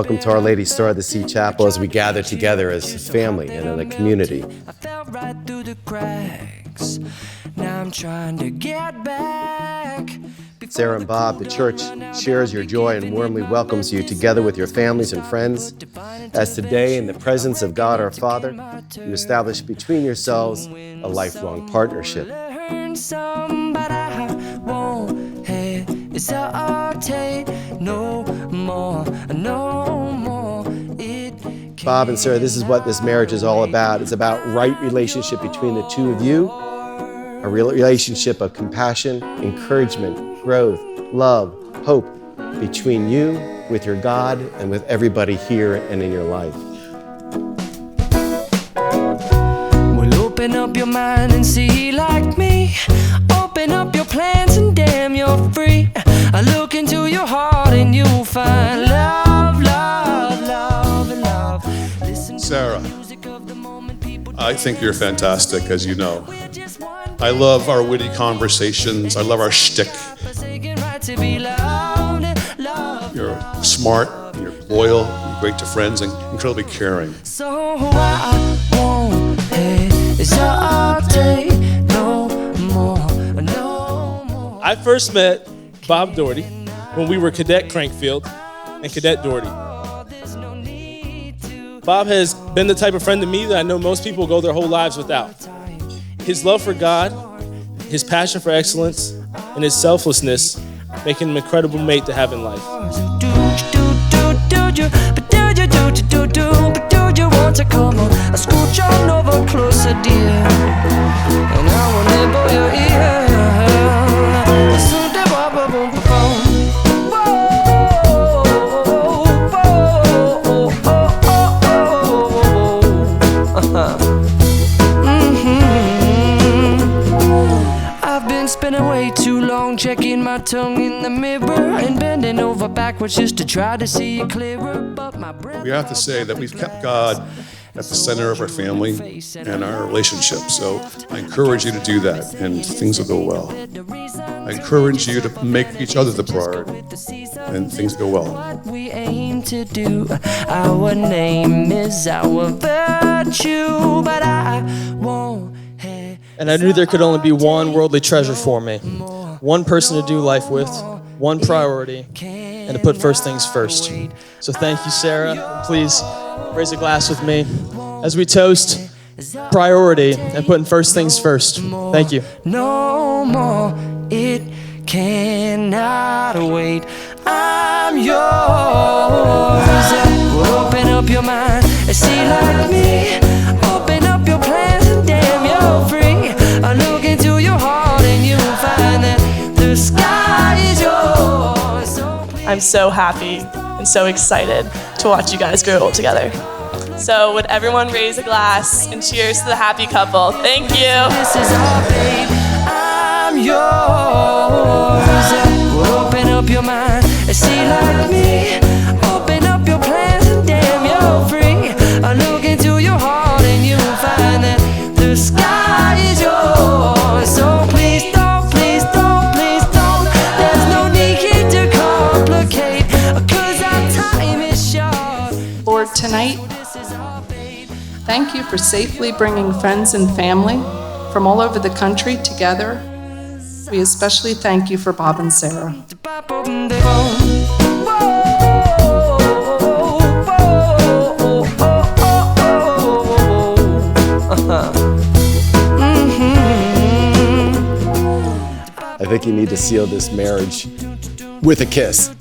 welcome to Our Lady Star of the Sea Chapel as we gather together as a family and in a community. I fell right through the cracks. Now I'm trying to get back. Sarah and Bob, the church shares your joy and warmly welcomes you together with your families and friends as today, in the presence of God our Father, you establish between yourselves a lifelong partnership. Bob and Sarah, this is what this marriage is all about. It's about right relationship between the two of you, a real relationship of compassion, encouragement, growth, love, hope between you, with your God, and with everybody here and in your life. Well, open up your mind and see like me. Open up your plans and damn, you're free. I look into your heart and you'll find love, love, love, and love. Listen Sarah, I think you're fantastic, as you know. I love our witty conversations. I love our shtick. You're smart, you're loyal, you're great to friends, and incredibly caring. So I won't hesitate no more, no more. I first met Bob Doherty when we were Cadet Crankfield and Cadet Doherty. Bob has been the type of friend to me that I know most people go their whole lives without. His love for God, his passion for excellence, and his selflessness make him an incredible mate to have in life. Spending way too long checking my tongue in the mirror and bending over backwards just to try to see it clearer. But my breath. We have to say that we've kept God at the center of our family and our relationship. So I encourage you to do that, and things will go well. I encourage you to make each other the priority, and things go well. What we aim to do, our name is our virtue, but I won't. And I knew there could only be one worldly treasure for me, one person to do life with, one priority, and to put first things first. So thank you, Sarah. Please raise a glass with me as we toast priority and putting first things first. Thank you. No more, it cannot wait. I'm yours. Open up your mind and see like me. Open up your plans and damn, you're free. I look into your heart and you'll find that the sky is yours. I'm so happy and so excited to watch you guys grow old together. So would everyone raise a glass and cheers to the happy couple? Thank you. This is our babe. I'm yours. Open up your mind and see like me. Open up your plans and damn, you're free. I look into your heart and you'll find that the sky is yours. So please don't, please don't, please don't. There's no need to complicate, 'cause our time is short. Lord, tonight, thank you for safely bringing friends and family from all over the country together. We especially thank you for Bob and Sarah. I think you need to seal this marriage with a kiss.